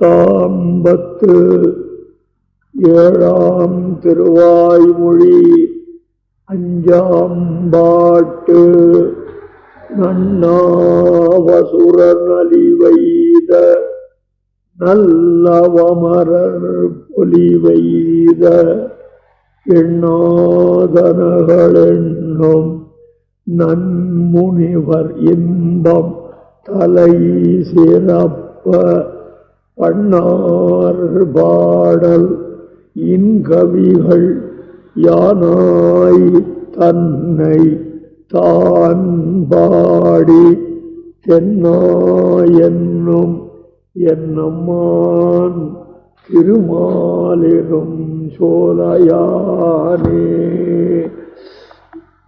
பத்தாம்பத்து ஏழாம் திருவாய்மொழி அஞ்சாம்பாட்டு. நன்னாவசுர நலிவைத நல்லவமரர் பொலிவைத எண்ணாதனகளென்னும் நன்முனிவர் இன்பம் தலை சிறப்ப பண்ணார் பாடல் இன்கவிகள் யானாய் தன்னை தான் பாடி தென்னாயென்னும் என்னம்மான் திருமாலிரும் சோலையானே.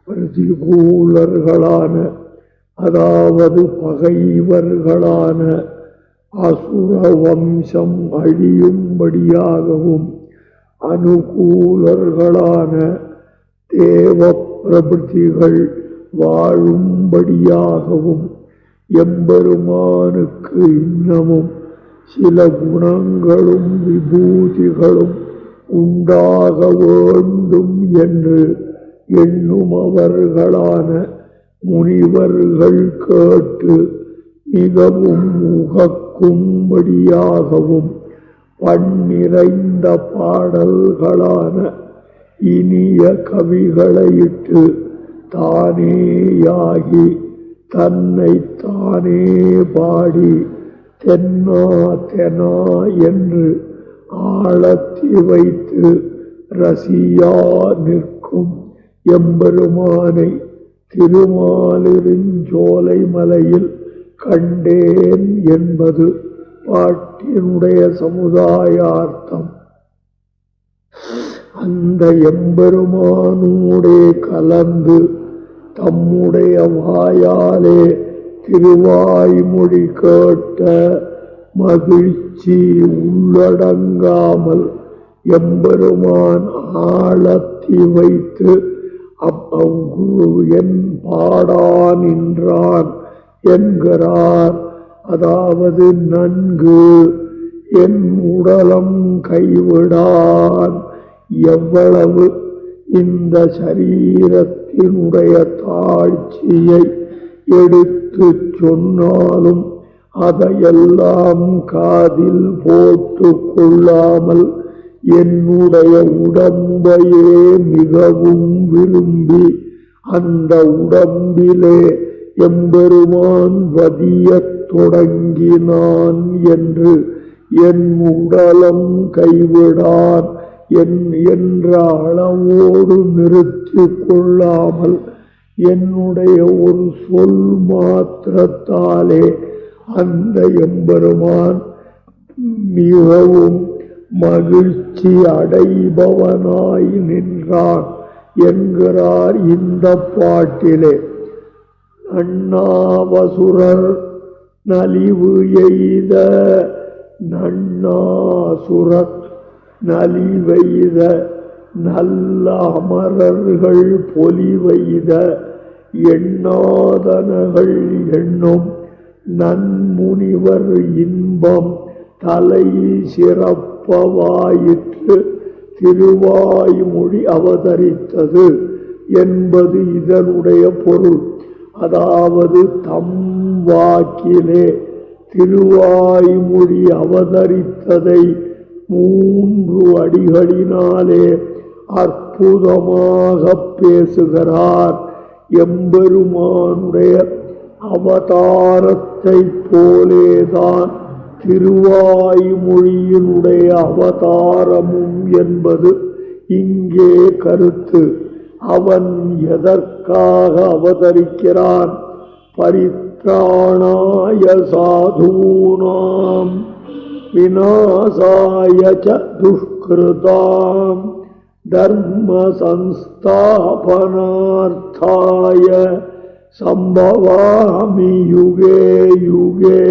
பிரதிகூலர்களான அதாவது பகைவர்களான அசுர வம்சம் அழியும்படியாகவும் அனுகூலர்களான தேவ பிரபுதிகள் வாழும்படியாகவும் எம்பெருமானுக்கு இன்னமும் சில குணங்களும் விபூதிகளும் உண்டாக வேண்டும் என்று எண்ணுமவர்களான முனிவர்கள் கேட்டு மிகவும் உகக்கும்படியாகவும் பன்னிறைந்த பாடல்களான இனிய கவிகளையிட்டு தானேயாகி தன்னை தானே பாடி தென்னா தெனா என்று ஆழத்தி வைத்து ரசியா நிற்கும் எம்பெருமானை திருமாலிருஞ்சோலை மலையில் கண்டேன் என்பது பாட்டினுடைய சமுதாயார்த்தம். அந்த எம்பெருமானோடே கலந்து தம்முடைய வாயாலே திருவாய்மொழி கேட்ட மகிழ்ச்சி உள்ளடங்காமல் எம்பெருமான் ஆழத்தி வைத்து அவ்வங்குரு என் பாடா நின்றான் என்கிறார். அதாவது நன்கு என் உடலம் கைவிடான். எவ்வளவு இந்த சரீரத்தினுடைய தாழ்ச்சியை எடுத்து சொன்னாலும் அதையெல்லாம் காதில் போட்டு கொள்ளாமல் என்னுடைய உடம்பையே மிகவும் விரும்பி அந்த உடம்பிலே எம்பெருமான் வதியத் தொடங்கினான் என்று என் உடலம் கைவிடான் என்ற அளவோடு நிறுத்தி கொள்ளாமல் என்னுடைய ஒரு சொல் மாத்திரத்தாலே அந்த எம்பெருமான் மிகவும் மகிழ்ச்சி அடைபவனாய் நின்றான் என்கிறார் இந்த பாட்டிலே. நன்னாவசுரர் நலிவு எய்த நன்னாசுரர் நலிவெய்த நல்ல அமரர்கள் பொலிவெய்த எண்ணாதனகள் எண்ணும் நன்முனிவர் இன்பம் தலை சிறப்பவாயிற்று திருவாய்மொழி அவதரித்தது என்பது இதனுடைய பொருள். அதாவது தம் வாக்கிலே திருவாய்மொழி அவதரித்ததை 3 அடிகளினாலே அற்புதமாக பேசுகிறார். எம்பெருமானுடைய அவதாரத்தை போலேதான் திருவாய்மொழியினுடைய அவதாரமும் என்பது இங்கே கருத்து. அவன் எதற்காக அவதரிக்கிறான்? பரித்ராணாய சாதூனாம் விநாசாய ச துஷ்கிருதாம் தர்ம சம்ஸ்தாபனார்த்தாய சம்பவாமி யுகே யுகே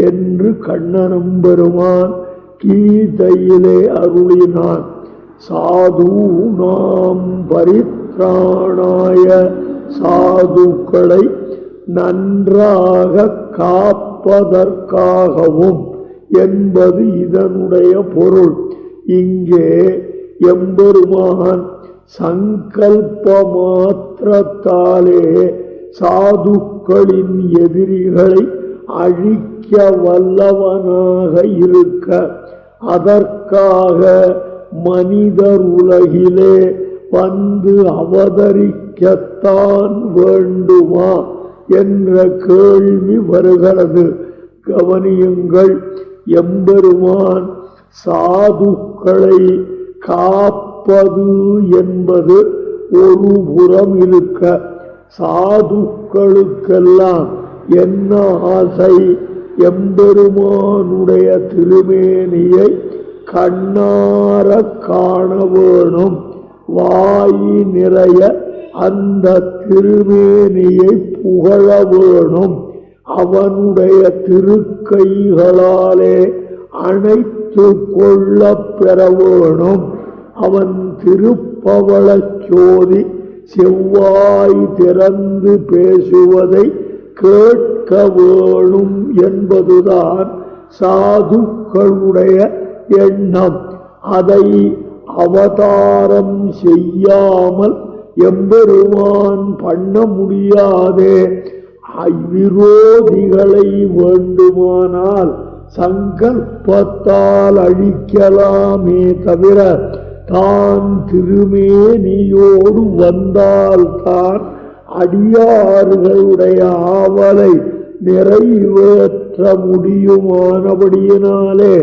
என்று கண்ணனும் பெருமான் கீதையிலே அருளினான். சாதூனாம் பரித்ராணாய சாதுக்களை நன்றாக காப்பதற்காகவும் என்பது இதனுடைய பொருள். இங்கே எம்பெருமான் சங்கல்ப மாத்திரத்தாலே சாதுக்களின் எதிரிகளை அழிக்க வல்லவனாக இருக்க, அதற்காக மனிதர் உலகிலே வந்து அவதரிக்கத்தான் வேண்டுமா என்ற கேள்வி வருகிறது. கவனியுங்கள், எம்பெருமான் சாதுக்களை காப்பது என்பது ஒரு புறம் இருக்க, சாதுக்களுக்கெல்லாம் என்ன ஆசை? எம்பெருமானுடைய திருமேனியை கண்ணார காண வேணும், வாயி நிறைய அந்த திருமேனியை புகழ வேணும், அவனுடைய திருக்கைகளாலே அணைத்து கொள்ள பெற வேணும், அவன் திருப்பவளச் சோதி செவ்வாய் திறந்து பேசுவதை கேட்க வேணும் என்பதுதான் சாதுக்களுடைய எண்ணம். அதை அவதாரம் செய்யாமல் எம்பெருமான் பண்ண முடியாதே. விரோதிகளை வேண்டுமானால் சங்கல்பத்தால் அழிக்கலாமே தவிர, தான் திருமேனியோடு வந்தால்தான் அடியார்களுடைய ஆவலை நிறைவேற்ற முடியுமானபடியினாலே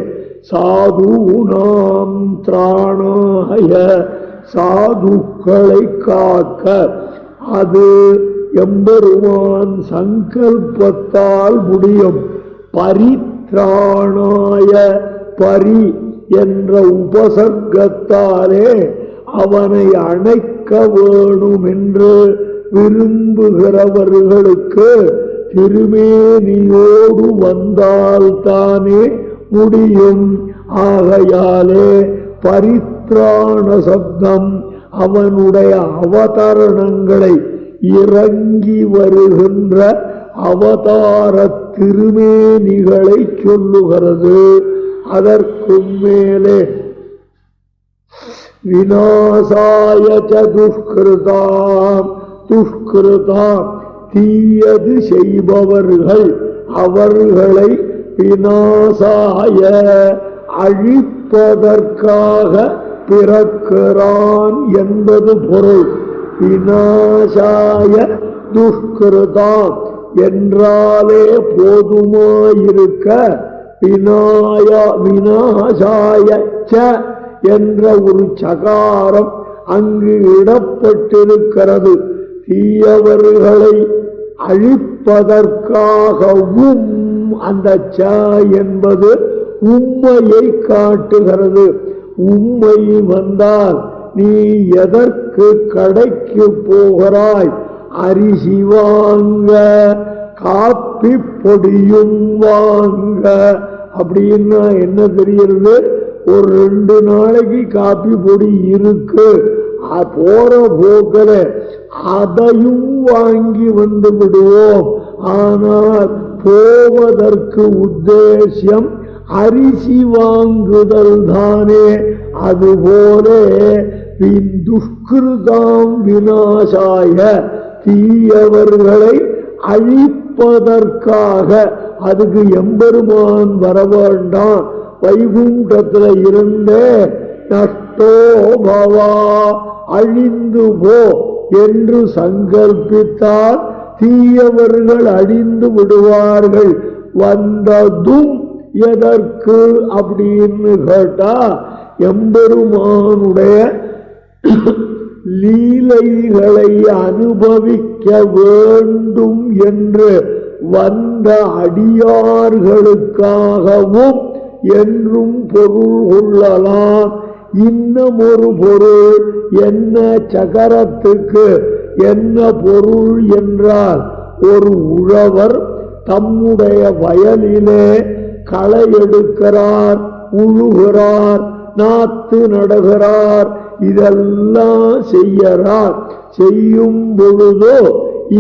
சாதுனாம் திராணாய, சாதுக்களை காக்க அது எம்பெருமான் சங்கல்பத்தால் முடியும். பரித்ராணாய, பரி என்ற உபசர்க்கத்தாலே அவனை அணைக்க வேணும் என்று விரும்புகிறவர்களுக்கு திருமேனியோடு வந்தால்தானே முடியும். ஆகையாலே பரித்ராண சப்தம் அவனுடைய அவதரணங்களை இறங்கி வருகின்ற அவதார திருமேனிகளை சொல்லுகிறது. அதற்கு மேலே விநாசாய துஷ்கிருதாம், துஷ்கிருதாம் தீயது செய்பவர்கள், அவர்களை விநாசாய அழிப்பதற்காக பிறக்கிறான் என்பது பொருள். விநாசாய துஷ்கிருதாம் என்றாலே போதுமாயிருக்க, விநாசாய என்ற ஒரு சகாரம் அங்கு இடப்பட்டிருக்கிறது. தீயவர்களை அழிப்பதற்காகவும் அந்த ச என்பது உண்மையை காட்டுகிறது. உண்மை வந்தால் நீ எதற்கு கடைக்கு போகிறாய்? அரிசி வாங்க, காப்பி பொடியும் வாங்க. அப்படின்னா என்ன தெரிகிறது? ஒரு 2 நாளைக்கு காப்பி பொடி இருக்கு, போற போக்கில் அதையும் வாங்கி வந்து விடுவோம். ஆனால் போவதற்கு உத்தேசியம் அரிசி வாங்குதல் தானே. அதுபோல துஷ்கிருதாம் விநாசாய, தீயவர்களை அழிப்பதற்காக அதுக்கு எம்பெருமான் வர வேண்டாம். வைகுண்டத்தில் இருந்தே நஷ்டோ பவா, அழிந்து போ என்று சங்கல்பித்தால் தீயவர்கள் அழிந்து விடுவார்கள். வந்ததும் எதற்கு அப்படின்னு கேட்டா, எம்பெருமானுடைய லீலைகளை அனுபவிக்க வேண்டும் என்று வந்த அடியார்களுக்காகவும் என்றும் பொருள் கொள்ளலாம். இன்னும் ஒரு பொருள் என்ன? சகரத்துக்கு என்ன பொருள் என்றால், ஒரு உழவர் தம்முடைய வயலிலே களை எடுக்கிறார், உழுகிறார், நாத்து நடுகிறார், இதெல்லாம் செய்யறார். செய்யும் பொழுதோ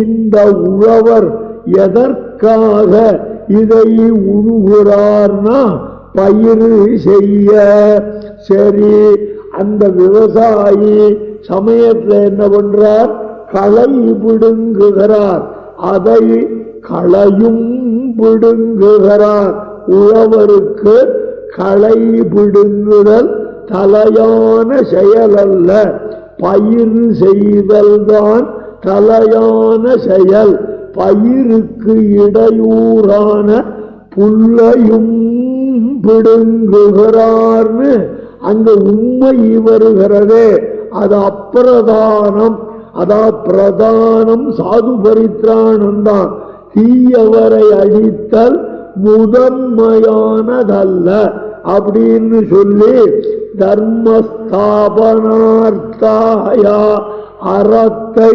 இந்த உழவர் எதற்காக இதை உழுகிறார்னா, பயிர் செய்ய. சரி, அந்த விவசாயி சமயத்தில் என்ன பண்றார்? களை பிடுங்குகிறார். அதை களையும் பிடுங்குகிறார். உழவருக்கு களை பிடுங்குதல் தலையான செயல் அல்ல, பயிர் செய்தல்தான் தலையான செயல். பயிருக்கு இடையூறான புல்லையும் பிடுங்குகிறார்னு அங்க உண்மை வருகிறதே, அது அப்பிரதானம். அதா பிரதானம் சாது பரித்ராணம் தான். தீயவரை அழித்தல் முதன்மையானதல்ல அப்படின்னு சொல்லி தர்மஸ்தாபனார்த்தாயா அறத்தை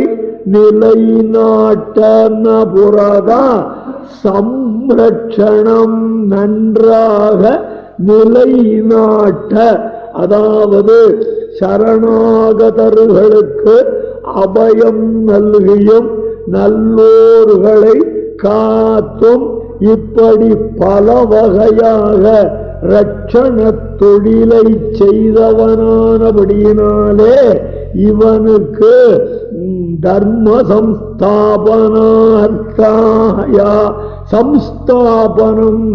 நிலைநாட்ட புறதா சம்ரட்சணம் நன்றாக நிலைநாட்ட. அதாவது சரணாகதர்களுக்கு அபயம் நல்கியும் நல்லோர்களை காத்தும் இப்படி பல வகையாக ரட்சண தொழிலை செய்தவனானபடியினாலே இவனுக்கு தர்ம சம்ஸ்தாபனார்த்தாயா சம்ஸ்தாபனம்.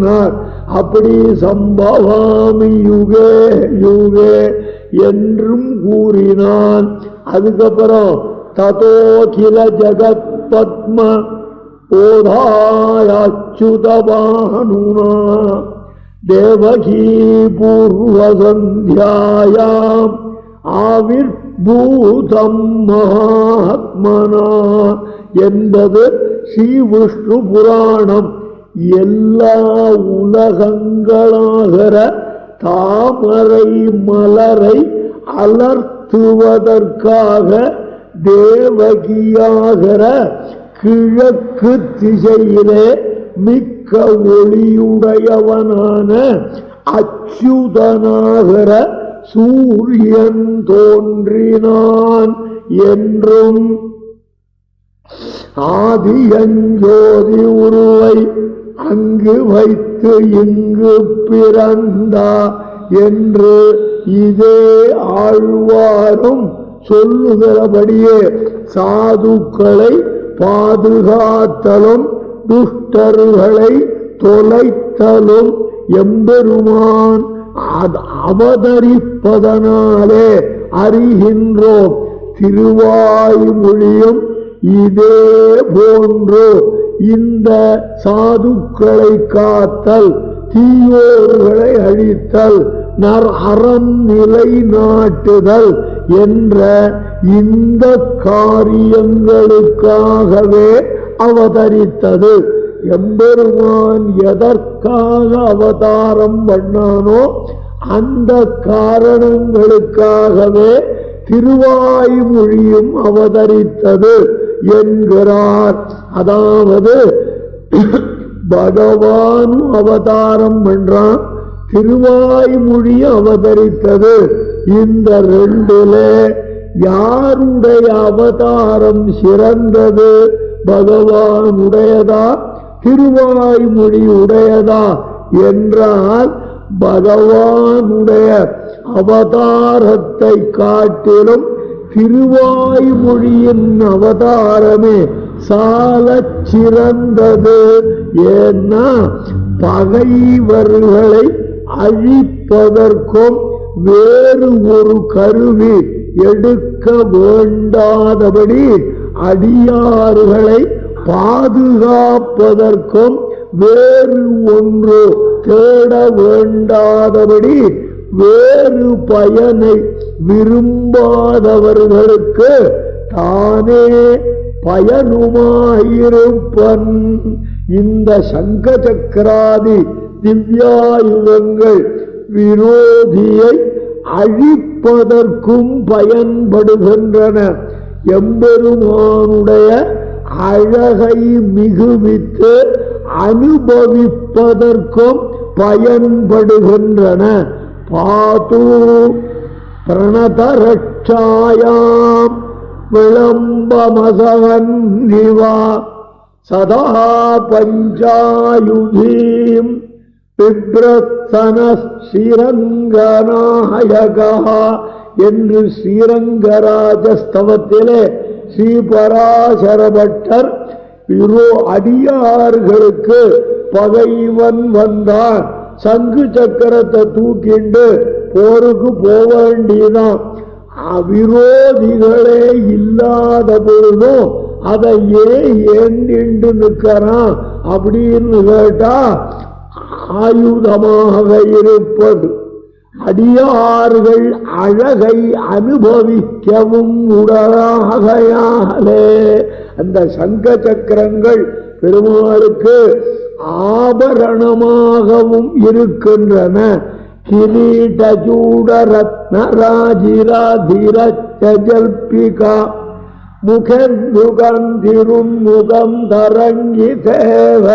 அப்படி சம்பவாமி யுகே யுகே என்றும் கூறினான். அதுக்கப்புறம் ததோகில ஜகத் பத்ம ஓதாயாச்சுதபானுனா தேவகீ பூர்வசந்தியாயாம் ஆவிர்பூதம் மகாத்மனா என்பது ஸ்ரீ விஷ்ணு புராணம். எல்லா உலகங்களாகிற தாமரை மலரை அலர்த்துவதற்காக தேவகியாகிற கிழக்கு திசையிலே மிக்க ஒளியுடையவனான அச்சுதனாகிற சூரியன் தோன்றினான் என்றும் ஆதியஞ்சோதி உருவை அங்கு வைத்து இங்கு பிறந்தா என்று இதே ஆழ்வாரும் சொல்லுகிறபடியே சாதுக்களை பாதுகாத்தலும் துஷ்டர்களை தொலைத்தலும் எம்பெருமான் அவதரிப்பதனாலே அறிகின்றோம். திருவாய்மொழியும் இதே போன்று இந்த சாதுக்களை காத்தல், தீயோர்களை அழித்தல், அறம் நிலை நாட்டுதல் என்ற இந்த காரியங்களுக்காகவே அவதரித்தது. எம்பெருமான் எதற்காக அவதாரம் பண்ணானோ அந்த காரணங்களுக்காகவே திருவாய்மொழியும் அவதரித்தது என்கிறார். அதாவது பகவானும் அவதாரம் பண்றான், திருவாய்மொழியும் அவதரித்தது. இந்த ரெண்டுல யாருடைய அவதாரம் சிறந்தது? பகவானுடையதா திருவாய்மொழி உடையதா என்றால் பகவானுடைய அவதாரத்தை காட்டிலும் திருவாய்மொழியின் அவதாரமே சாலச் சிறந்தது. ஏன்னா பகைவர்களை அழிப்பதற்கும் வேறு ஒரு கருவி எடுக்க வேண்டாதபடி அடியார்களை பாதுகாப்பதற்கும் வேறு ஒன்று தேட வேண்டாதபடி வேறு பயனை விரும்பாதவர்களுக்கு தானே பயனுமாயிருப்பன். இந்த சங்க சக்கராதி திவ்யாயுதங்கள் விரோதியை அழிப்பதற்கும் பயன்படுகின்றன. எம்பெருமானுடைய அழகை மிகுவித்து அனுபவிப்பதற்கும் பயன்படுகின்றன. பாது பிரணதரட்சாயாம் விளம்பமசவன்னிவா சதா பஞ்சாயுதீம் பிப்ரத்தன ஸ்ரீரங்கநாயகா என்று ஸ்ரீரங்கராஜஸ்தவத்திலே ஸ்ரீபராசரபட்டர் அடியார்களுக்கு பகைவன் வந்தான், சங்கு சக்கரத்தை தூக்கிண்டு போருக்கு போக வேண்டியதான். விரோதிகளே இல்லாத பொழுதும் அதை ஏண்டிண்டு நிற்கிறான் அப்படின்னு கேட்டா ஆயுதமாக இருப்பது. அடியார்கள் அழகை அனுபவிக்கவும் உடலாகையாலே அந்த சங்க சக்கரங்கள் பெருமாளுக்கு ஆபரணமாகவும் இருக்கின்றன. கிரீடச்சூட ரத்னராஜிராதிரஜல்பிகா முகந்துகந்திருமுகம் தரங்கி தேவ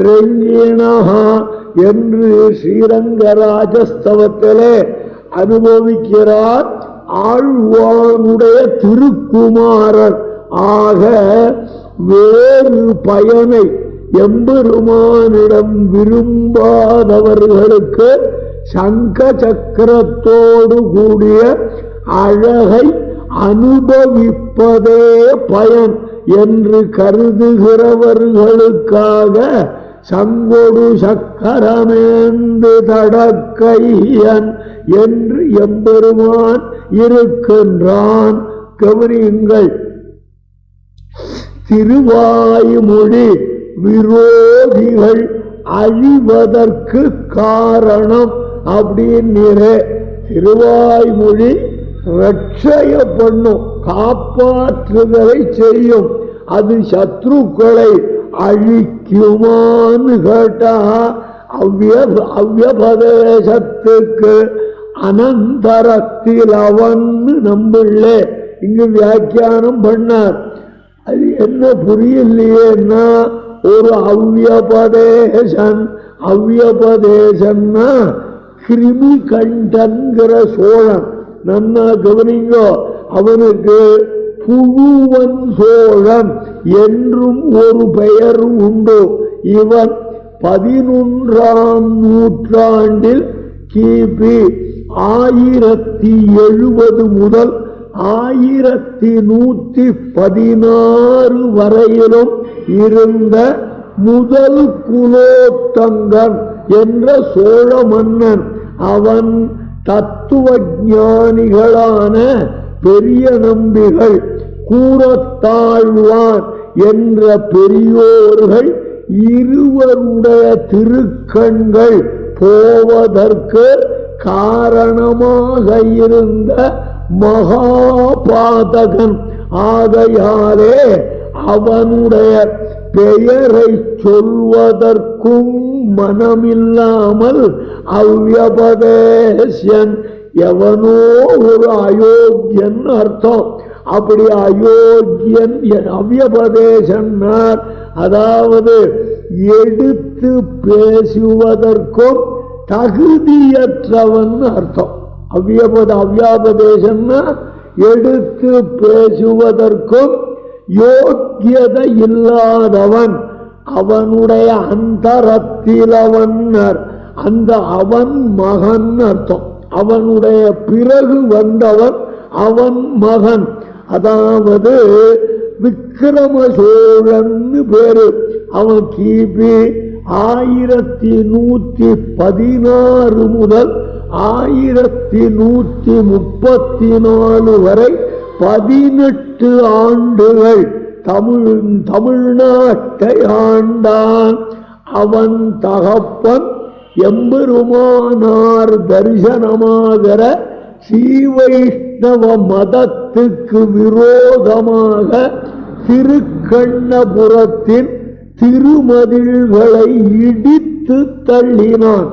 ரெங்கிணஹா என்று ஸ்ரீரங்கராஜஸ்தவத்திலே அனுபவிக்கிறார். ஆழ்வானுடைய திருக்குமாரர் ஆக வேறு பயனை எம்பெருமானிடம் விரும்பாதவர்களுக்கு சங்க சக்கரத்தோடு கூடிய அழகை அனுபவிப்பதே பயன் என்று கருதுகிறவர்களுக்காக சங்கொடு சக்கரமேந்து தடக்கையன் என்று எம்பெருமான் இருக்கின்றான். கவனியுங்கள், திருவாய்மொழி விரோதிகள் அழிவதற்கு காரணம் அப்படின்னு திருவாய்மொழி ரட்சய பண்ணும், காப்பாற்றுதலை செய்யும். அது சத்ருக்களை அழிக்குமான்னு கேட்டா அவ்யபதேசத்துக்கு அனந்தரத்தில் அவன் நம்பிள்ளே இங்கு வியாக்கியானம் பண்ணார். அது என்ன புரியலையேன்னா, ஒரு அவ்யபதேசன்னா கிருமி கண்டன்கிற சோழன். நன்னா கவனிங்கோ, அவனுக்கு புழுவன் சோழன் என்றும் ஒரு பெயர் உண்டு. இவன் 11ஆம் நூற்றாண்டில் கிபி 1070 முதல் 1116 வரையிலும் இருந்த முதல் குலோத்தங்கன் என்ற சோழ மன்னன். அவன் தத்துவ ஞானிகளான பெரிய நம்பிகள், கூறத்தாழ்வான் என்ற பெரியோர்கள் இருவருடைய திருக்கண்கள் போவதற்கு காரணமாக இருந்த மகாபாதகன். ஆகையாலே அவனுடைய பெயரை சொல்வதற்கும் மனமில்லாமல் அவ்யபதேசன் எவனோ ஒரு அயோக்கியன் அர்த்தம். அப்படி அயோக்கியன் அவ்யபதேசன்னார், அதாவது எடுத்து பேசுவதற்கும் தகுதியற்றவன் அர்த்தம். அவ்யாபதேசன்னா எடுத்து பேசுவதற்கும் யோக்கியதை இல்லாதவன். அவனுடைய அந்தரத்திலவன், அந்த அவன் மகன் அர்த்தம். அவனுடைய பிறகு வந்தவன் அவன் மகன். அதாவது விக்கிரம சோழன் பேரு. அவன் கிபி 1116 முதல் 1134 வரை 18 ஆண்டுகள் தமிழ்நாட்டை ஆண்டான். அவன் தகப்பன் எம்பெருமானார் தரிசனமாகிற ஸ்ரீவைஷ்ணவ மதத்துக்கு விரோதமாக திருக்கண்ணபுரத்தின் திருமதில்களை இடித்து தள்ளினான்.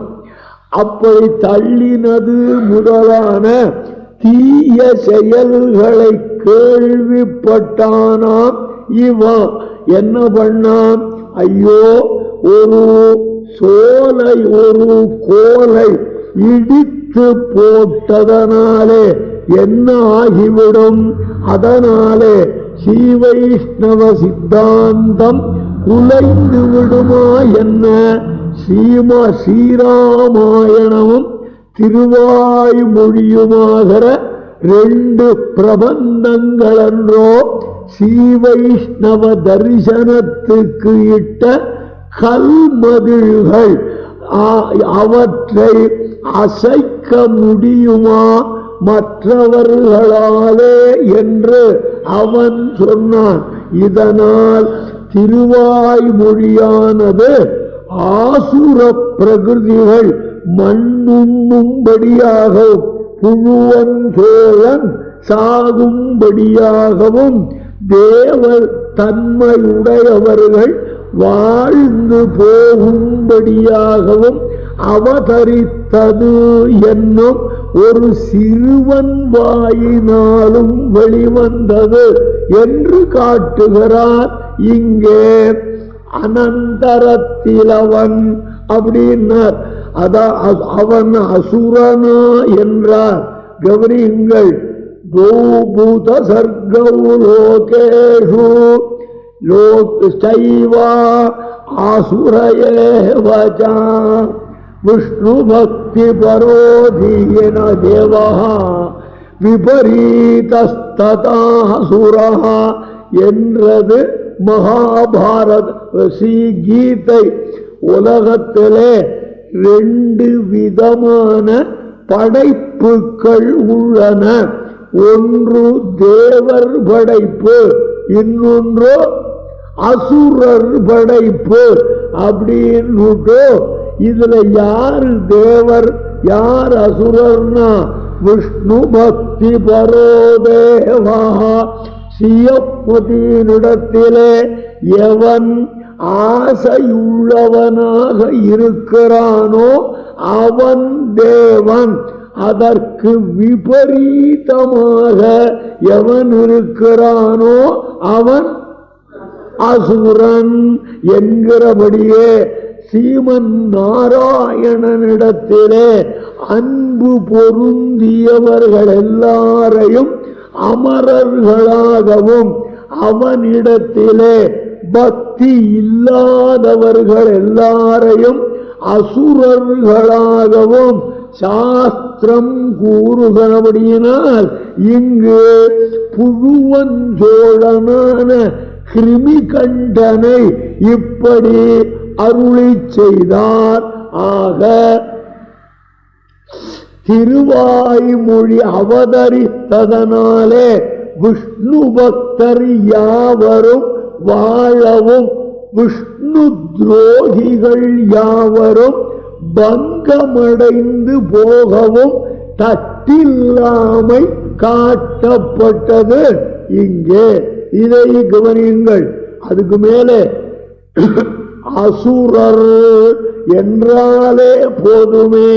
அப்படி தள்ளினது முதலான தீய செயல்களை கேள்விப்பட்டானாம். இவன் என்ன பண்ணான்? ஐயோ, ஒரு சோலை ஒரு கோலை இடித்து போட்டதனாலே என்ன ஆகிவிடும்? அதனாலே ஸ்ரீவைஷ்ணவ சித்தாந்தம் குலைந்து விடுமா என்ன? ஸ்ரீராமாயணமும் திருவாய்மொழியுமாகிற 2 பிரபந்தங்கள் என்றோ ஸ்ரீவைஷ்ணவ தரிசனத்துக்கு இட்ட கல்மதில்கள். அவற்றை அசைக்க முடியுமா மற்றவர்களாலே என்று அவன் சொன்னான். இதனால் திருவாய்மொழியானது ஆசுர பிரகிருதிகள் மண்ணுண்ணும்படியாகவும் புழுவன் சோழன் சாகும்படியாகவும் தேவர் தன்மையுடையவர்கள் வாழ்ந்து போகும்படியாகவும் அவதரித்தது என்னும் ஒரு சிறுவன் வாயினாலும் வெளிவந்தது என்று காட்டுகிறார். இங்கே அனந்தரத்தில் அவன் அப்படின்னார். அவன் அசுரனா என்றார். கவனியுங்கள். பூத சர்கௌ லோகேஷு லோகைவா ஆசுரயேவச விஷ்ணு பக்தி பரோதீன தேவா விபரீதஸ்ததாசுரஹ என்றது மகாபாரத கீதை. உலகத்திலே 2 விதமான படைப்புகள் உள்ளன. ஒன்று தேவர் படைப்பு, இன்னொன்று அசுரர் படைப்பு. அப்படின்னு இதுல யார் தேவர் யார் அசுரர்னா விஷ்ணு பக்தி பரோதேவா. சியப்பதியினிடத்திலே எவன் ஆசையுள்ளவனாக இருக்கிறானோ அவன் தேவன். அதற்கு விபரீதமாக எவன் இருக்கிறானோ அவன் அசுரன் என்கிறபடியே ஸ்ரீமன் நாராயணனிடத்திலே அன்பு பொருந்தியவர்கள் எல்லாரையும் அமரர்களாகவும் அவனிடத்திலே பக்தி இல்லாதவர்கள் எல்லாரையும் அசுரர்களாகவும் சாஸ்திரம் கூறுகிறபடியினால் இங்கு புழுவன் சோழனான கிருமி கண்டனை இப்படி அருளி செய்தார். ஆக திருவாய்மொழி அவதரித்ததனாலே விஷ்ணு பக்தர் யாவரும் வாழவும் விஷ்ணு துரோகிகள் யாவரும் பங்கமடைந்து போகவும் தட்டில்லாமை காட்டப்பட்டது இங்கே. இதை கவனியுங்கள். அதுக்கு மேலே அசுரர் என்றாலே போதுமே.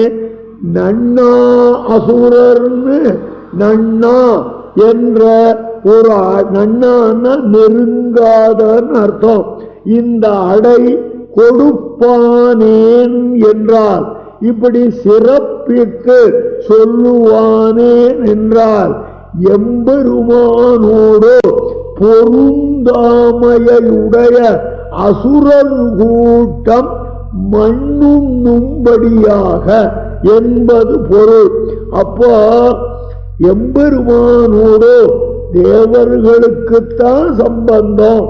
நன்னா அசுரர்னு நன்னா என்ற ஒரு நன்னா நெருங்காதன்னு அர்த்தம். இந்த அடை கொடுப்பானேன் என்றால் இப்படி சிறப்பித்து சொல்லுவானேன் என்றால் எம்பெருமானோடு பொருந்தாமையுடைய அசுரர் கூட்டம் மண்ணுண்ணும்படியாக என்பது பொருள். அப்போ எம்பெருமானோடு தேவர்களுக்குத்தான் சம்பந்தம்,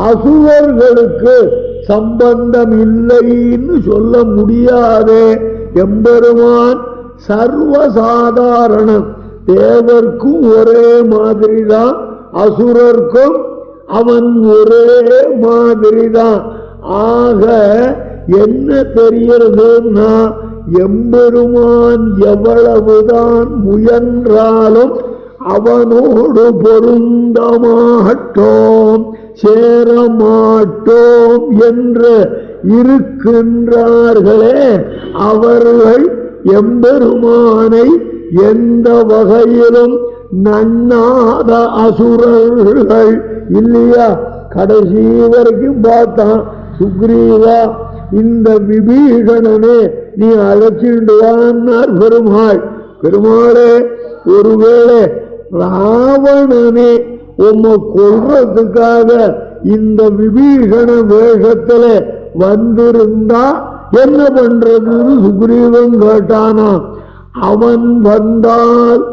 அசுரர்களுக்கு சம்பந்தம் இல்லைன்னு சொல்ல முடியாதே. எம்பெருமான் சர்வசாதாரணம். தேவர்க்கும் ஒரே மாதிரி தான், அசுரர்க்கும் அவன் ஒரே மாதிரி தான். ஆக என்ன தெரிகிறதுன்னா எம்பெருமான் எவ்வளவுதான் முயன்றாலும் அவனோடு பொருந்தமாட்டோம் சேரமாட்டோம் என்று இருக்கின்றார்களே, அவர்கள் எம்பெருமானை எந்த வகையிலும் நன்னாத அசுரர்கள் இல்லையா. கடைசி வரைக்கும் பார்த்தான் சுக்ரீவா, இந்த விபீஷணனே நீ அழைச்சிட்டு வான்னார் பெருமாள். பெருமாளே, ஒருவேளை ராவணனே உம்மை கொல்றதுக்காக இந்த விபீஷண வேஷத்துல வந்திருந்தா என்ன பண்றதுன்னு சுக்ரீவன் கேட்டானா. அவன் வந்தால்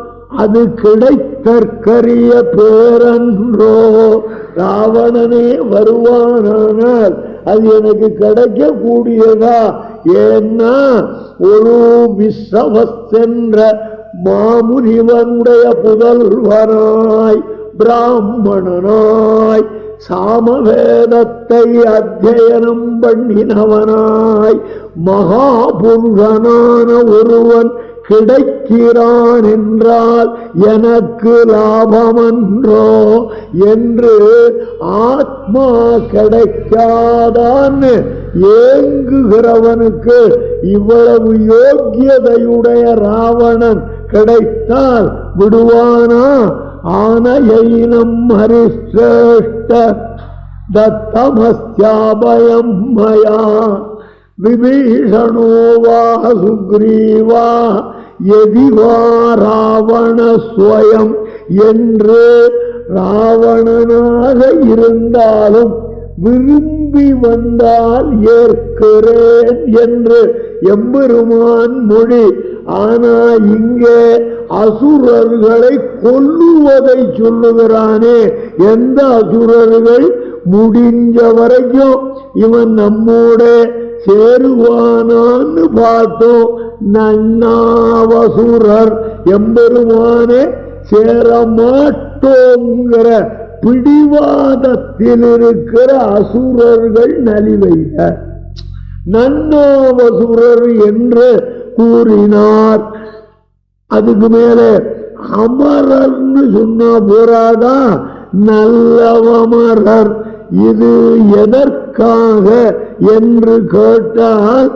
அது கிடைத்தற்கரிய பேரன்றோ. ராவணனே வருவானால் அது எனக்கு கிடைக்க கூடியதா? ஏன்னா ஒரு விஸ்வவஸ்தென்ற மாமுனிவனுடைய புதல்வனாய் பிராமணனாய் சாமவேதத்தை அத்தியனம் பண்ணினவனாய் மகாபுருஷனான ஒருவன் கிடைக்கிறான் என்றால் எனக்கு லாபமன்றோ என்று ஆத்மா கிடைக்காதான் ஏங்குகிறவனுக்கு இவ்வளவு யோக்கியதையுடைய ராவணன் கிடைத்தால் விடுவானா? ஆனயைனம் ஹரிஸ்ரேஷ்ட தத்தமஸ்யாபயம் மயா விபீஷணோ வா சுக்ரீவா எதிவா ராவண ஸ்வயம் என்று ராவணனாக இருந்தாலும் விரும்பி வந்தால் ஏற்கிறேன் என்று எம்பெருமான் மொழி. ஆனா இங்கே அசுரர்களை கொல்லுவதை சொல்லுகிறானே. எந்த அசுரர்கள்? முடிஞ்ச வரைக்கும் இவன் நம்மோட சேருவானான்னு பார்த்தோம். நன்னாவசுரர் எம்பெருமானே சேரமாட்டோங்கிற பிடிவாதத்தில் இருக்கிற அசுரர்கள் நலிவைக நன்னாவசுரர் என்று கூறினார். அதுக்கு மேலே அமரர்னு சொன்னா போராதா? நல்லவமரர். இது எதற்காக என்று கேட்டால்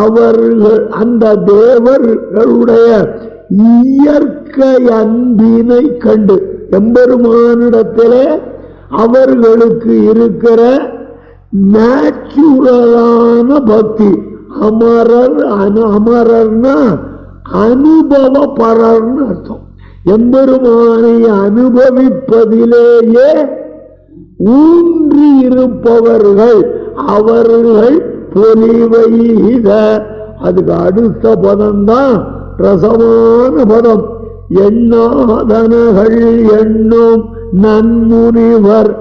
அவர்கள் அந்த தேவர்களுடைய இயற்கை அன்பினை கண்டு எம்பெருமானிடத்திலே அவர்களுக்கு இருக்கிற நேச்சுரலான பக்தி. அமரர் அமரர்னா அனுபவ பரர்னு அர்த்தம். எம்பெருமானை அனுபவிப்பதிலேயே ஊன்றி இருப்பவர்கள் அவர்கள் பொலிவைத. அதுக்கு அடுத்த பதம்தான் ரசமான பதம். எண்ணாதனகள் எண்ணும் நன்முனிவர்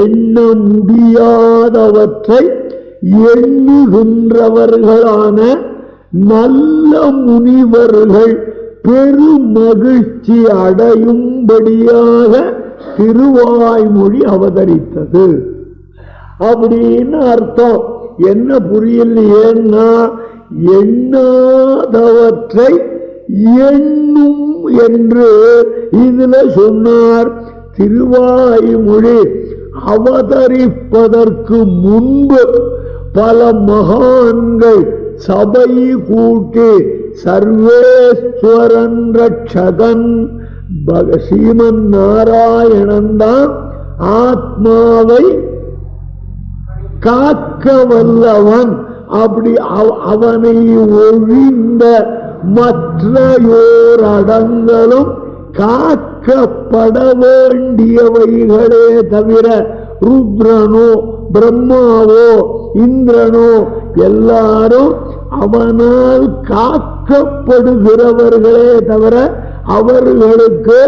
எண்ண முடியாதவற்றை எண்ணுகின்றவர்களான நல்ல முனிவர்கள் பெருமகிழ்ச்சி அடையும்படியாக திருவாய்மொழி அவதரித்தது அப்படின்னு அர்த்தம். என்ன புரியலையேன்னா, எண்ணாதவற்றை எண்ணும் என்று இதுல சொன்னார். திருவாய்மொழி அவதரிப்பதற்கு முன்பு பல மகான்கள் சபை கூட்டி சர்வேஸ்வரன் ரட்சகன் ஸ்ரீமன் நாராயணன் தான் ஆத்மாவை காக்க வல்லவன். அப்படி அவனை ஒழிந்த மற்றையோர் அடங்களும் காக்கப்பட வேண்டியவைகளே தவிர ருத்ரனோ பிரம்மாவோ இந்திரனோ எல்லாரும் அவனால் காக்கப்படுகிறவர்களே தவிர அவர்களுக்கு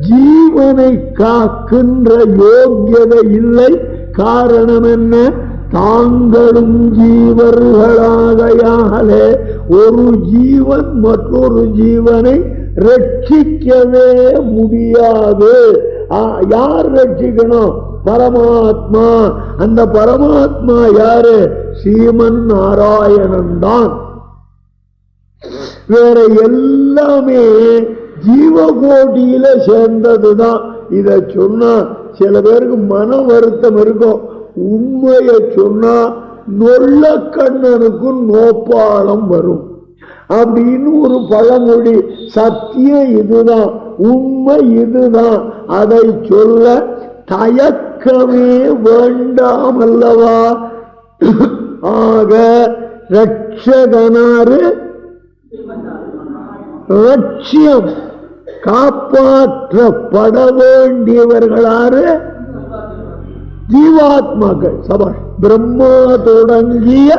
ஜீவனை காக்கின்ற யோக்கியதை இல்லை. காரணம் என்ன? தாங்களும் ஜீவர்களாகையாலே ஒரு ஜீவன் மற்றொரு ஜீவனை ரட்சிக்கவே முடியாது. யார் ரட்சிக்கணும்? பரமாத்மா. அந்த பரமாத்மா யாரு? ஸ்ரீமன் நாராயணன் தான். வேற எல்லாமே ஜீவகோட்டியில சேர்ந்ததுதான். இத சொன்னா சில பேருக்கு மன வருத்தம் இருக்கும். உண்மையை சொன்னா நொல்ல கண்ணனுக்கும் நோப்பாளம் வரும் அப்படின்னு ஒரு பழமொழி. சத்தியம் இதுதான், உண்மை இதுதான். அதை சொல்ல தயக்கமே வேண்டாம் அல்லவா? ஆக ரட்சகனாரு லட்சியம் காப்பாற்றப்பட வேண்டியவர்களாரு ஜீவாத்மாக்கள். சபாஷ். பிரம்மா தொடங்கிய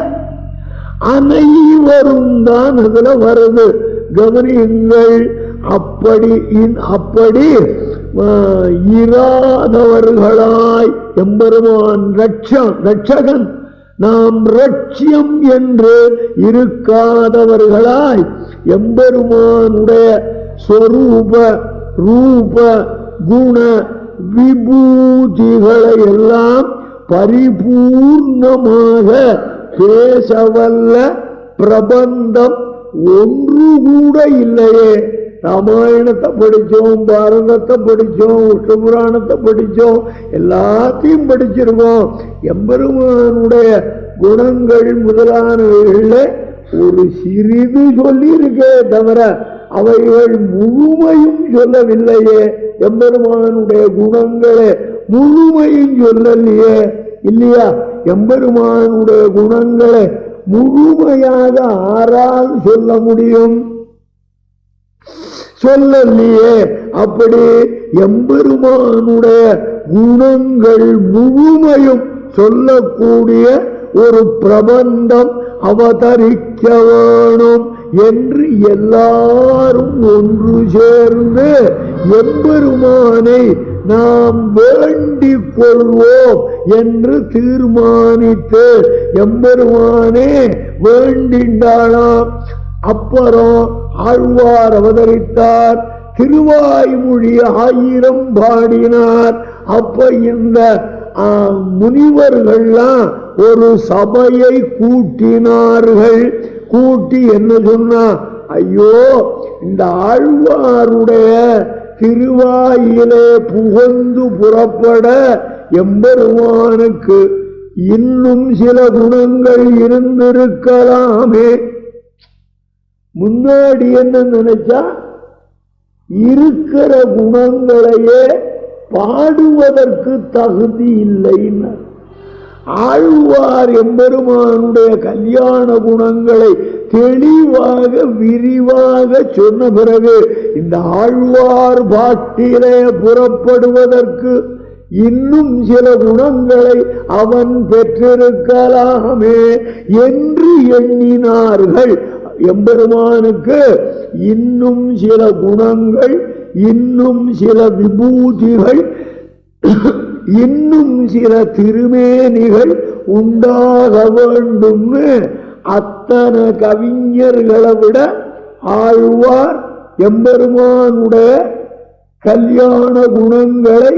அனைவரும் தான் அதுல வருது. கவனியுங்கள். அப்படி இராதவர்களாய் எம்பெருமான் ரட்சகன் நாம் ரட்சியம் என்று இருக்காதவர்களாய் எம்பெருமானுடைய சொரூப ரூப குண விபூதிகளை எல்லாம் பரிபூர்ணமாக பேசவல்ல பிரபந்தம் ஒன்று கூட இல்லையே. ராமாயணத்தை படிச்சோம், பாரதத்தை படிச்சோம், விஷ்ணு புராணத்தை படிச்சோம், எல்லாத்தையும் படிச்சிருக்கோம். எம்பெருமானுடைய குணங்கள் முதலானவைகள்ல ஒரு சிறிது சொல்லி இருக்கே தவிர அவைகள் முழுமையும் சொல்லவில்லையே. எம்பெருமானுடைய குணங்களே முழுமையும் சொல்லலையே, இல்லையா? எம்பெருமானுடைய குணங்களை முழுமையாக ஆரால் சொல்ல முடியும்? சொல்லலையே. அப்படி எம்பெருமானுடைய குணங்கள் முழுமையும் சொல்லக்கூடிய ஒரு பிரபந்தம் அவதரிக்க வேணும் என்று எல்லாரும் ஒன்று சேர்ந்து எம்பெருமானை நாம் வேண்டிக் கொள்வோம் என்று தீர்மானித்து எம்பெருமானே வேண்டிண்டாளாம். அப்புறம் ஆழ்வார் அவதரித்தார், திருவாய்மொழி 1000 பாடினார். அப்ப இந்த முனிவர்கள்லாம் ஒரு சபையை கூட்டினார்கள். கூட்டி என்ன சொன்னா, ஐயோ இந்த ஆழ்வாருடைய திருவாயிலே புகழ்ந்து புறப்பட எம்பெருமானுக்கு இன்னும் சில குணங்கள் இருந்திருக்கலாமே. முன்னாடி என்ன நினைச்சா, இருக்கிற குணங்களையே பாடுவதற்கு தகுதி இல்லைன்னு. ஆழ்வார் எம்பெருமானுடைய கல்யாண குணங்களை தெளிவாக விரிவாக சொன்ன பிறகு இந்த ஆழ்வார் பாட்டிலே புறப்படுவதற்கு இன்னும் சில குணங்களை அவன் பெற்றிருக்கலாமே என்று எண்ணினார்கள். எம்பெருமானுக்கு இன்னும் சில குணங்கள், இன்னும் சில விபூதிகள், இன்னும் சில திருமேனிகள் உண்டாக வேண்டும்னு அத்தனை கவிஞர்களை விட ஆழ்வார் எம்பெருமானுடைய கல்யாண குணங்களை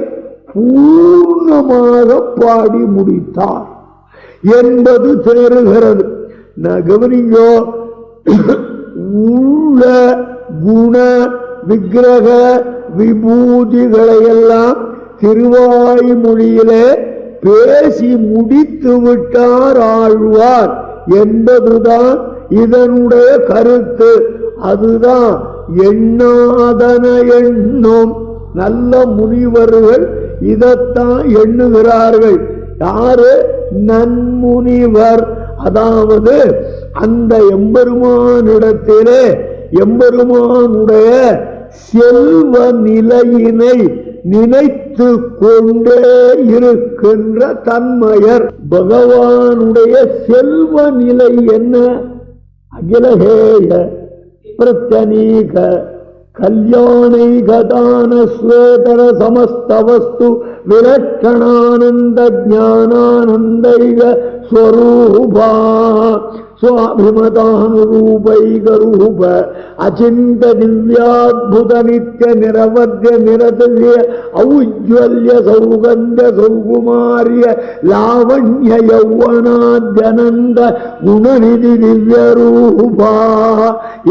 பூர்ணமாக பாடி முடித்தார் என்பது தெரிகிறது. கவனிங்கோ, உள்ள குண விக்கிரக விபூதிகளை எல்லாம் திருவாய்மொழியிலே பேசி முடித்து விட்டார் ஆழ்வார் என்பதுதான் இதனுடைய கருத்து. அதுதான் எண்ணாதன எண்ணும் நல்ல முனிவர்கள் இதைத்தான் எண்ணுகிறார்கள். யாரு? நன்முனிவர். அதாவது அந்த எம்பெருமானிடத்திலே எம்பெருமானுடைய செல்வ நிலையினை நினைத்து கொண்டே இருக்கின்ற தன்மையர். பகவானுடைய செல்வ நிலை என்ன? அகிலஹேய பிரத்யநீக கல்யாணைகதான ஸ்வேதர சமஸ்தவஸ்து விலட்சணானந்த ஞானானந்தைக ஸ்வரூபா स्वाभिमतानुरूपैकरूप अचिंत दिव्याद्भुत नित्य निरवध्य निरतस्य औज्ज्वल्य सौगंध सौकुमार्य लावण्य यौवनाद्यनंद गुणनिधि दिव्य रूपा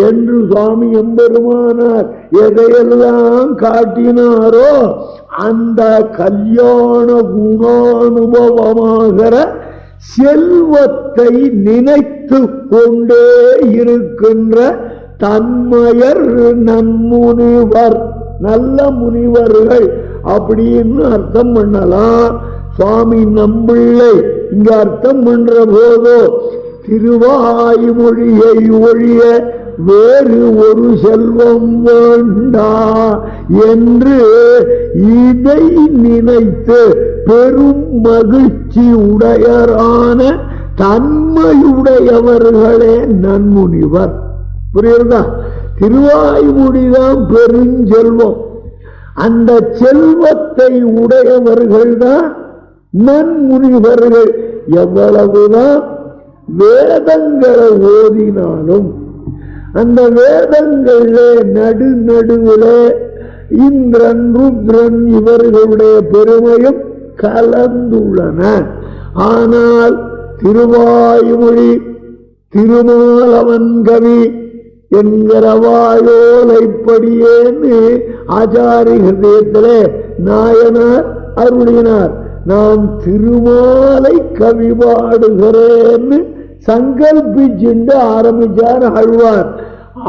என்று சுவாமி எம்பெருமானார் எதையெல்லாம் காட்டினாரோ அந்த கல்யாண குணானுபவமாகிற செல்வத்தை நினைத்து கொண்டே இருக்கின்ற தன்மையர் நன்முனிவர், நல்ல முனிவர்கள் அப்படின்னு அர்த்தம் பண்ணலாம். சுவாமி நம்பிள்ளை இங்க அர்த்தம் பண்ற போதோ திருவாய்மொழியை ஒழிய வேறு ஒரு செல்வம் வேண்டா என்று இதை நினைத்து பெரும் மகிழ்ச்சி உடையரான தன்மையுடையவர்களே நன்முனிவர். புரியுதா? திருவாய்மொழிதான் பெருஞ்செல்வம். அந்த செல்வத்தை உடையவர்கள் தான் நன்முனிவர்கள். எவ்வளவுதான் வேதங்களை ஓதினாலும் அந்த வேதங்கள்ல நடுவில் இந்திரன் ருத்ரன் இவர்களுடைய பெருமையும் கலந்துள்ளன. ஆனால் திருவாய்மொழி திருமாலவன் கவி என்கிற வாயோலைப்படியேன்னு ஆச்சாரிய ஹிருதயத்திலே நாயனார் அருளினார். நான் திருமாலை கவி பாடுகிறேன்னு சங்கல்பிச்சுண்டு ஆரம்பிச்சார் ஆழ்வார்.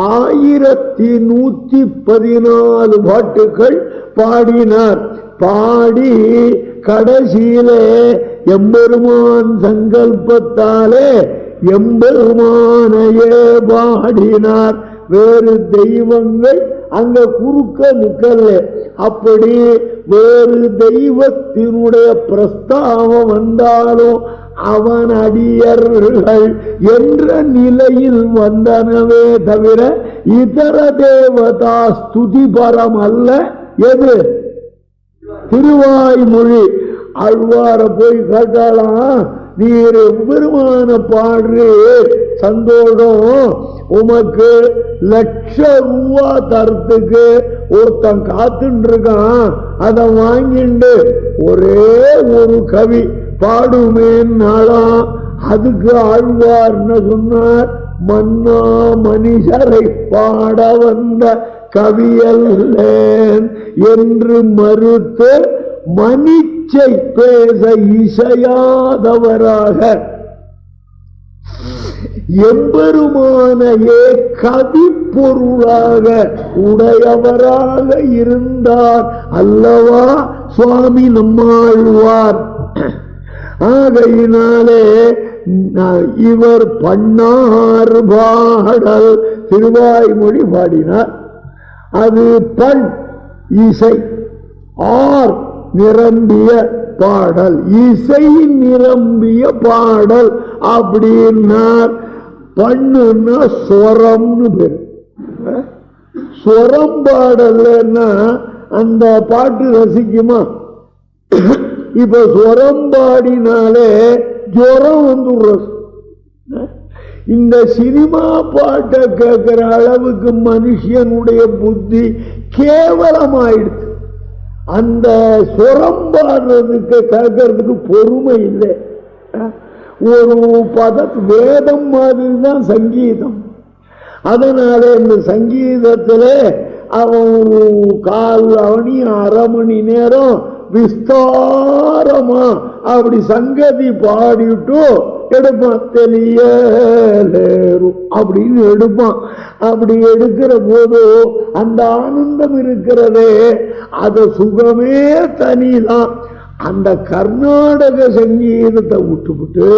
1114 பாட்டுகள் பாடினார். பாடி கடைசியிலே எம்பெருமான் சங்கல்பத்தாலே எம்பெருமானையே பாடினார். வேறு தெய்வங்கள் அங்க குறுக்க நிக்கல. அப்படி வேறு தெய்வத்தினுடைய பிரஸ்தாவம் வந்தாலும் அவன் அடியர்கள் என்ற நிலையில் வந்தனவே தவிர இதர தேவதா ஸ்துதி பரம் அல்ல. எது? திருவாய்மொழி. ஆழ்வார போய் கேட்டாலாம், நீர் பெருமான பாடுறே சந்தோஷம், உமக்கு ₹1,00,000 தரத்துக்கு ஒருத்தன் காத்துட்டு இருக்கான், அதை வாங்கிண்டு ஒரே ஒரு கவி பாடுமேன்னாலாம். அதுக்கு ஆழ்வார்னு சொன்னார், மன்னா மனிதரை பாட வந்த கவியல்லேன் என்று மறுத்து மனிச்சை பேச இசையாதவராக எம்பெருமானையே கவி பொருளாக உடையவராக இருந்தார் அல்லவா சுவாமி நம்மாழ்வார். ஆகையினாலே இவர் பண்ணார் பாடல் திருவாய்மொழி பாடினார். அது பண் இசை ஆர் நிரம்பிய பாடல், இசை நிரம்பிய பாடல் அப்படின்னார். பண்ணுன்னா ஸ்வரம்னு பேர். ஸ்வரம் பாடல்னா அந்த பாட்டு ரசிக்குமா? இப்ப ஸ்வரம் பாடினாலே ஜுரம் வந்துடுறது. இந்த சினிமா பாட்டை கேட்கிற அளவுக்கு மனுஷனுடைய புத்தி கேவலமாயிடுச்சு. அந்த ஸ்வரம் பாடுறதுக்கு கேட்கறதுக்கு பொறுமை இல்லை. ஒரு வேதம் மாதிரி தான் சங்கீதம். அதனால இந்த சங்கீதத்தில் அவன் ஒரு கால் அவனி 1/2 மணி நேரம் விஸ்தாரமா அப்படி சங்கதி பாடிட்டு எடுப்பான். தெளியலேரும் அப்படின்னு எடுப்பான். அப்படி எடுக்கிற போது அந்த ஆனந்தம் இருக்கிறதே, அது சுகமே தனிதான். அந்த கர்நாடக சங்கீதத்தை விட்டுவிட்டு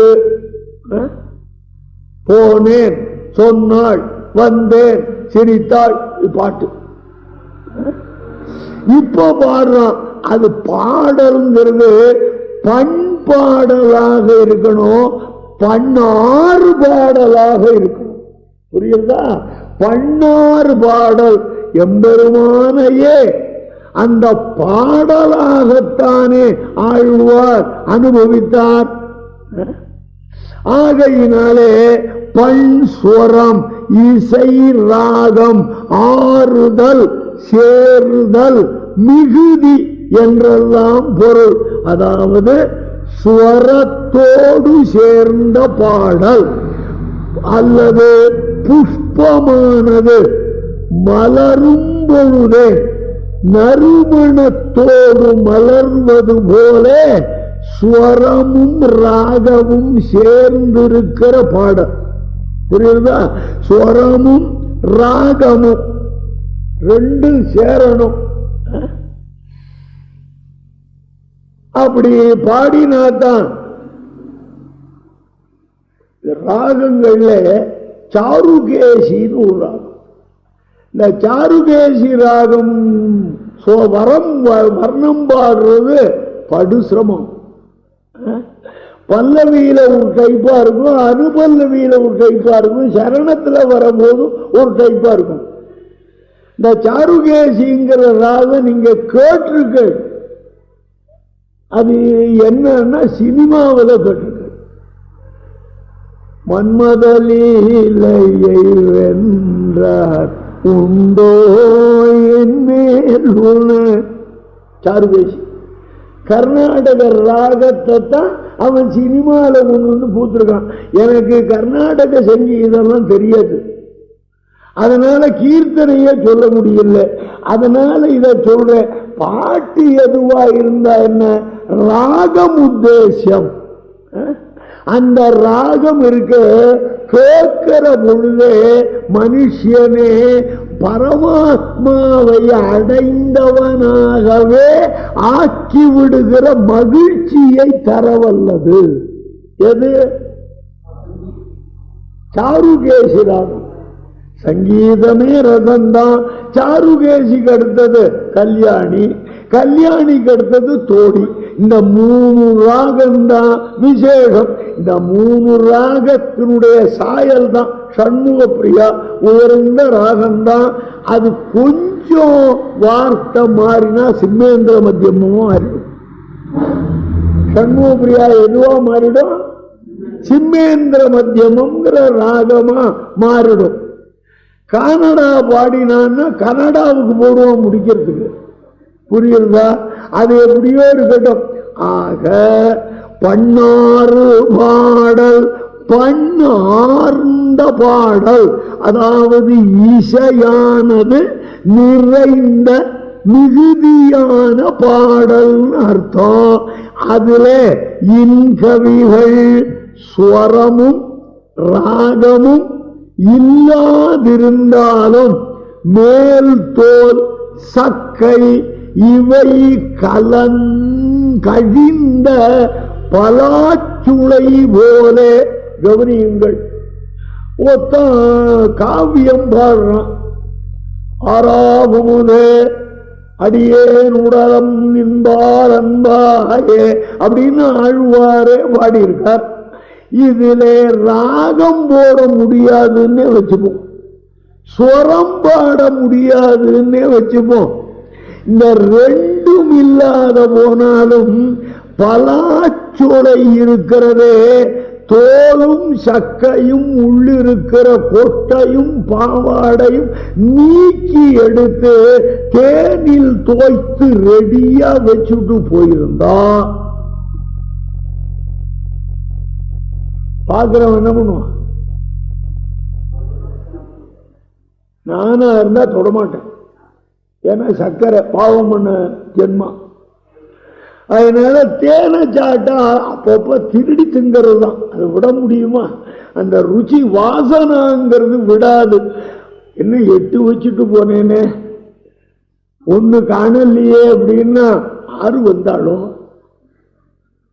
போனேன், சொன்னாள், வந்தேன், சிரித்தாள் பாட்டு இப்ப பாடுறான். அது பாடல்ங்கிறது பண்பாடலாக இருக்கணும், பண்ணாறு பாடலாக இருக்கணும். புரியுதா? பண்ணாறு பாடல் எம்பெருமானையே அந்த பாடலாகத்தானே ஆழ்வார் அனுபவித்தார். ஆகையினாலே பண் ஸ்வரம் இசை ராகம் ஆறுதல் சேருதல் மிகுதி என்றெல்லாம் பொருள். அதாவது ஸ்வரத்தோடு சேர்ந்த பாடல் அல்லது புஷ்பமானது மலரும் பொழுதே நறுமணத்தோடு மலர்வது போல ஸ்வரமும் ராகமும் சேர்ந்திருக்கிற பாடல். புரியுதா? ஸ்வரமும் ராகமும் ரெண்டும் சேரணும். அப்படி பாடினாதான் ராகங்கள்ல சாருகேசின்னு ஒரு ராகம். இந்த சாருகேசி ராகம் வர்ணம் பாடுறது படுசிரமம். பல்லவியில ஒரு டைப்பா இருக்கும், அனுபல்லவியில ஒரு டைப்பா இருக்கும், சரணத்துல வரும்போது ஒரு டைப்பா இருக்கும். இந்த சாருகேசிங்கிற ராகம் நீங்க கேட்டிருக்க, அது என்னன்னா சினிமாவில் கேட்டிருக்க. மன்மதலீலையை வென்றார் உண்டோ என் மேல் சாருகேசி கர்நாடக ராகத்தை தான் அவன் சினிமாவில் ஒன்று பூத்திருக்கான். எனக்கு கர்நாடக சங்கீதம்லாம் தெரியாது, அதனால கீர்த்தனையே சொல்ல முடியல. அதனால இதை சொல்றேன். பாட்டு எதுவா இருந்தா என்ன, ராகம் உத்தேசம். அந்த ராகம் இருக்க கேட்கிற பொழுதே மனுஷனே பரமாத்மாவை அடைந்தவனாகவே ஆக்கி விடுகிற மகிழ்ச்சியை தரவல்லது. எது? சாருகேசி ராகம். சங்கீதமே ரதம்தான். சாருகேசிக்கு அடுத்தது கல்யாணி, கல்யாணிக்கு அடுத்தது தோடி. இந்த 3 ராகம்தான் விசேஷம். இந்த 3 ராகத்தினுடைய சாயல் தான் சண்முக பிரியா. உயர்ந்த ராகம்தான். அது கொஞ்சம் வார்த்தை மாறினா சிம்மேந்திர மத்தியமும் மாறிடும். சண்முக பிரியா எதுவா மாறிடும்? சிம்மேந்திர மத்தியமுங்கிற ராகமா மாறிடும். கனடா பாடினான்னா கனடாவுக்கு போடுவோம் முடிக்கிறதுக்கு. புரியுறதா? அது எப்படியோ இருக்கட்டும். ஆக பண்ணாறு பாடல், பண்ணார்ந்த பாடல், அதாவது இசையானது நிறைந்த மிகுதியான பாடல் அர்த்தம். அதுல இன்கவிகள் ஸ்வரமும் ராகமும் இல்லாதிருந்தாலும் மேல் தோல் சக்கை இவை கழிந்த பலாச்சுளை போல. கவனியுங்கள், ஒத்த காவியம் பாடுறான். ஆறாகுமுதே அடியேன் உடலம் நின்பார் அன்பாயே அப்படின்னு ஆழ்வாரே பாடியிருக்கார். இதிலே ராகம் போட முடியாதுன்னே வச்சுப்போம், ஸ்வரம் பாட முடியாதுன்னே வச்சுப்போம். இந்த ரெண்டும் இல்லாத போனாலும் பலாச்சோலை இருக்கிறதே, தோலும் சக்கையும் உள்ளிருக்கிற கொட்டையும் பாவாடையும் நீக்கி எடுத்து தேனில் தோய்த்து ரெடியா வச்சுட்டு போயிருந்தா பாக்குறவன் என்ன பண்ணுவான்? நானா இருந்தா தொடமாட்டேன். ஏன்னா சக்கரை பாவம் பண்ண ஜென்மா. அதனால தேனை சாட்டா அப்பப்ப திருடி திங்கிறது தான். அது விட முடியுமா? அந்த ருச்சி வாசனாங்கிறது விடாது. என்ன 8 வச்சுட்டு போனேனே, ஒண்ணு காணலையே அப்படின்னா 6 வந்தாலும்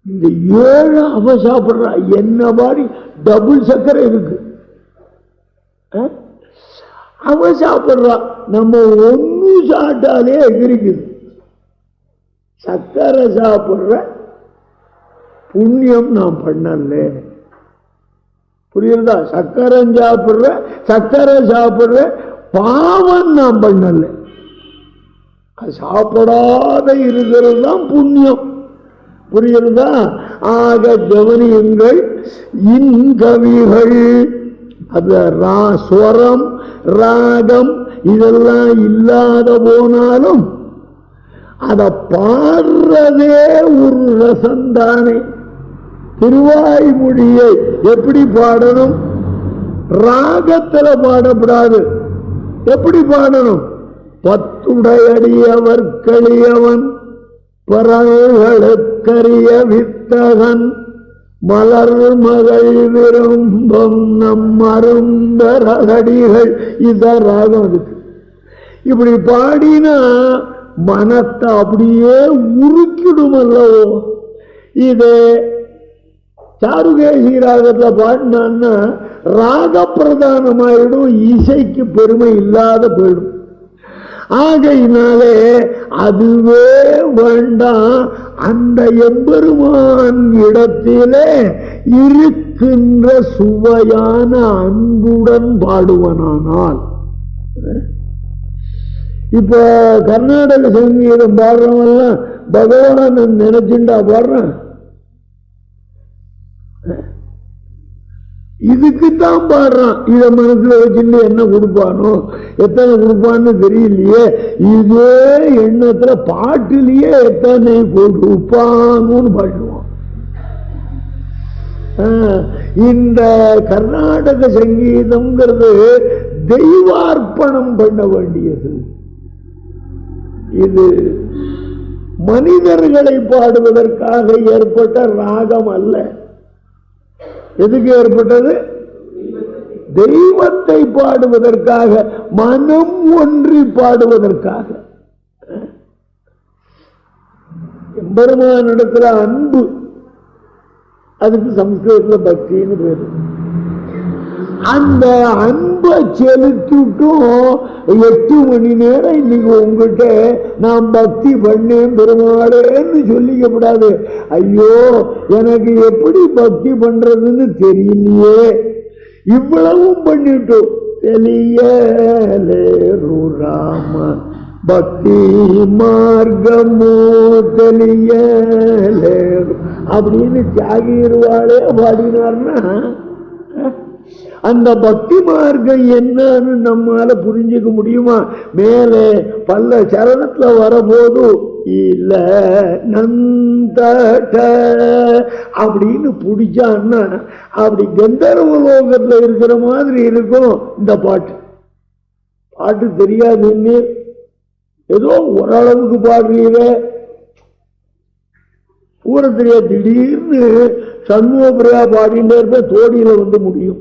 இந்த 7 அவ சாப்பிடுறா. என்ன மாதிரி டபுள் சக்கரை இருக்கு, அவ சாப்பிடுறா. நம்ம ஒண்ணு சாப்பிட்டாலே எகிரிக்குது. சக்கரை சாப்பிடுற புண்ணியம் நான் பண்ணல. புரியுதா? சக்கரை சாப்பிடுற பாவம் நான் பண்ணல. சாப்பிடாத இருக்கிறது தான் புண்ணியம். புரியுதா? ஆக கவனியுங்கள், இன்கவிகள் அது ஸ்வரம் ராகம் இதெல்லாம் இல்லாத போனாலும் அதை பாடுறதே ஒரு ரசந்தானே. திருவாய்மொழியை எப்படி பாடணும்? ராகத்துல பாடப்படாது. எப்படி பாடணும்? பத்துடையடியவர்களியவன் பிறர்களுக்கரிய வித்தகன் மலர் மகள் விரும்பம் நம் அரும்பரடிகள். இதுதான் ராகம். அதுக்கு இப்படி பாடினா மனத்தை அப்படியே உருக்கிடும் அல்லவோ. இது சாருகேசி ராகத்துல பாடினான்னா ராக பிரதானமாயிடும், இசைக்கு பெருமை இல்லாத போயிடும். ஆகையினாலே அதுவே வேண்டாம். அந்த எம்பெருமான் இடத்திலே இருக்கின்ற சுவையான அன்புடன் பாடுவனானால், இப்ப கர்நாடக சங்கீதம் பாடுறவெல்லாம் பகவான் நினைச்சுண்டா பாடுறான். இதுக்குத்தான் பாடுறான். இத மனசுல வச்சுட்டு என்ன கொடுப்பானோ எத்தனை கொடுப்பான்னு தெரியலையே. இதே எண்ணத்துல பாட்டிலேயே எத்தனை கொடுப்பான்னு பாடுவான். இந்த கர்நாடக சங்கீதம்ங்கிறது தெய்வார்ப்பணம் பண்ண வேண்டியது. இது மனிதர்களை பாடுவதற்காக ஏற்பட்ட ராகம் அல்ல. எதுக்கு ஏற்பட்டது? தெய்வத்தை பாடுவதற்காக, மனம் ஒன்றி பாடுவதற்காக. எம்பெருமானிடத்துல அன்பு, அதுக்கு சம்ஸ்கிருதத்துல பக்தின்னு பேரு. அந்த அன்பை செலுத்திட்டும் 8 மணி நேரம் இன்னைக்கு உங்ககிட்ட நான் பக்தி பண்ணேன் பெருமாளேன்னு சொல்லிக்கப்படாது. ஐயோ எனக்கு எப்படி பக்தி பண்றதுன்னு தெரியலையே, இவ்வளவும் பண்ணிட்டோம் தெரியலேரு ராம பக்தி மார்க்கமோ தெரியலேரு அப்படின்னு தியாகிருவாளே பாடினார்னா, அந்த பக்தி மார்க்கம் என்னன்னு நம்மால புரிஞ்சுக்க முடியுமா? மேலே பல்ல சரணத்துல வரபோது இல்ல நந்த அப்படின்னு பிடிச்சான்னா அப்படி கந்தர்வ லோகத்துல இருக்கிற மாதிரி இருக்கும். இந்த பாட்டு தெரியாதுன்னு ஏதோ ஓரளவுக்கு பாடுறீர, பூரா தெரியாது. திடீர்னு சண்முகப்பிரியா பாடிட்டே இருப்ப தோடியில வந்து முடியும்.